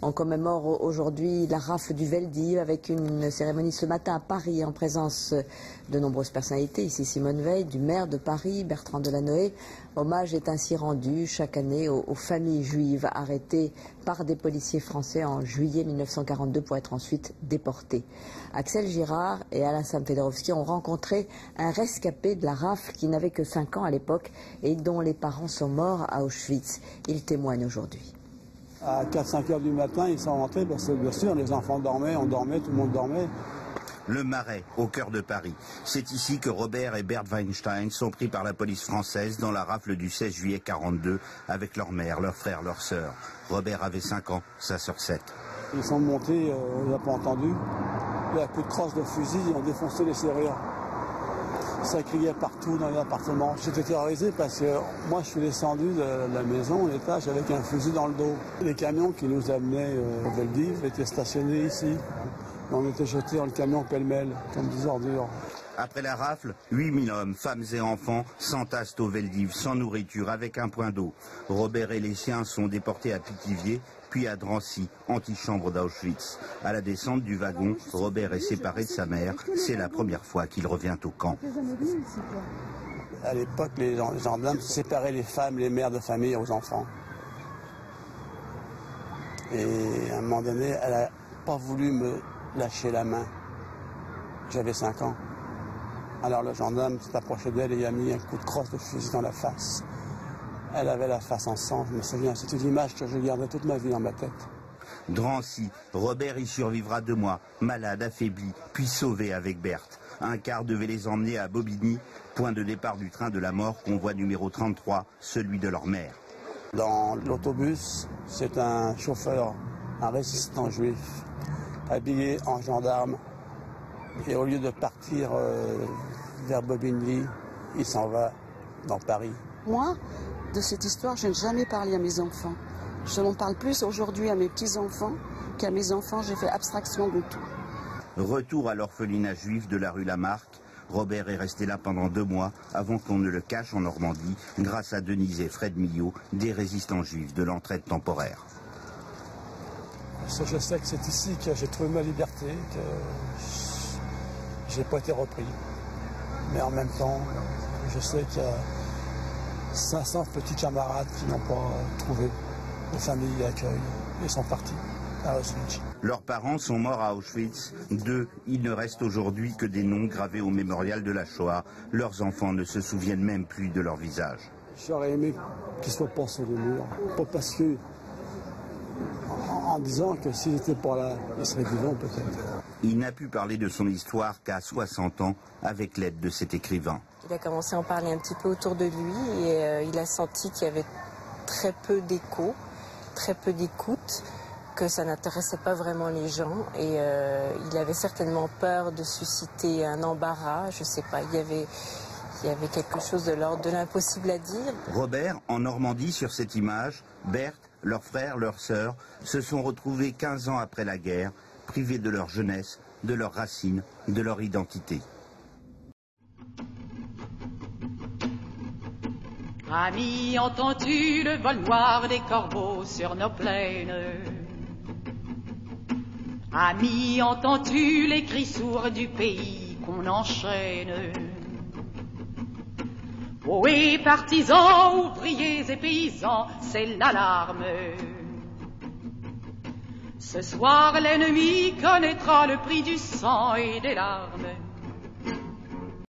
On commémore aujourd'hui la rafle du Veldiv avec une cérémonie ce matin à Paris en présence de nombreuses personnalités. Ici Simone Veil, du maire de Paris, Bertrand Delanoë. Hommage est ainsi rendu chaque année aux familles juives arrêtées par des policiers français en juillet 1942 pour être ensuite déportées. Axel Girard et Alain Samfederowski ont rencontré un rescapé de la rafle qui n'avait que 5 ans à l'époque et dont les parents sont morts à Auschwitz. Ils témoignent aujourd'hui. À 4-5 heures du matin, ils sont rentrés parce que bien sûr, les enfants dormaient, on dormait, tout le monde dormait. Le Marais, au cœur de Paris. C'est ici que Robert et Bert Weinstein sont pris par la police française dans la rafle du 16 juillet 42 avec leur mère, leur frère, leur sœur. Robert avait 5 ans, sa sœur 7. Ils sont montés, on n'a pas entendu. Et à coups de crosse de fusil, ils ont défoncé les serrures. Ça criait partout dans l'appartement. J'étais terrorisé parce que moi je suis descendu de la maison, l'étage, avec un fusil dans le dos. Les camions qui nous amenaient au Veldiv étaient stationnés ici. On était jetés dans le camion pêle-mêle, comme des ordures. Après la rafle, 8000 hommes, femmes et enfants s'entassent au Veldiv sans nourriture, avec un point d'eau. Robert et les siens sont déportés à Pithiviers, puis à Drancy, antichambre d'Auschwitz. À la descente du wagon, Robert est séparé de sa mère. C'est la première fois qu'il revient au camp. À l'époque, les gendarmes séparaient les femmes, les mères de famille aux enfants. Et à un moment donné, elle n'a pas voulu me lâcher la main. J'avais 5 ans. Alors le gendarme s'est approché d'elle et il a mis un coup de crosse de fusil dans la face. Elle avait la face en sang, je me souviens. C'est une image que je garderai toute ma vie dans ma tête. Drancy, Robert y survivra 2 mois, malade, affaibli, puis sauvé avec Berthe. Un car devait les emmener à Bobigny, point de départ du train de la mort, convoi numéro 33, celui de leur mère. Dans l'autobus, c'est un chauffeur, un résistant juif, habillé en gendarme. Et au lieu de partir vers Bobigny, il s'en va dans Paris. Moi, de cette histoire, je n'ai jamais parlé à mes enfants. Je n'en parle plus aujourd'hui à mes petits-enfants qu'à mes enfants. J'ai fait abstraction de tout. Retour à l'orphelinat juif de la rue Lamarck. Robert est resté là pendant 2 mois avant qu'on ne le cache en Normandie grâce à Denise et Fred Millot, des résistants juifs de l'entraide temporaire. Je sais que c'est ici que j'ai trouvé ma liberté, que je n'ai pas été repris. Mais en même temps, je sais qu'il y a 500 petits camarades qui n'ont pas trouvé de famille d'accueil et sont partis à Auschwitz. Leurs parents sont morts à Auschwitz. D'eux, il ne reste aujourd'hui que des noms gravés au mémorial de la Shoah. Leurs enfants ne se souviennent même plus de leur visage. J'aurais aimé qu'ils soient pas sur les murs, pas parce que, en disant que s'ils n'étaient pas là, ils seraient vivants peut-être. Il n'a pu parler de son histoire qu'à 60 ans, avec l'aide de cet écrivain. Il a commencé à en parler un petit peu autour de lui et il a senti qu'il y avait très peu d'écho, très peu d'écoute, que ça n'intéressait pas vraiment les gens et il avait certainement peur de susciter un embarras, je sais pas, il y avait quelque chose de l'ordre de l'impossible à dire. Robert, en Normandie, sur cette image, Berthe, leurs frères, leurs sœurs, se sont retrouvés 15 ans après la guerre, privés de leur jeunesse, de leurs racines, de leur identité. Amis, entends-tu le vol noir des corbeaux sur nos plaines? Amis, entends-tu les cris sourds du pays qu'on enchaîne? Ohé, partisans, ouvriers et paysans, c'est l'alarme. Ce soir, l'ennemi connaîtra le prix du sang et des larmes.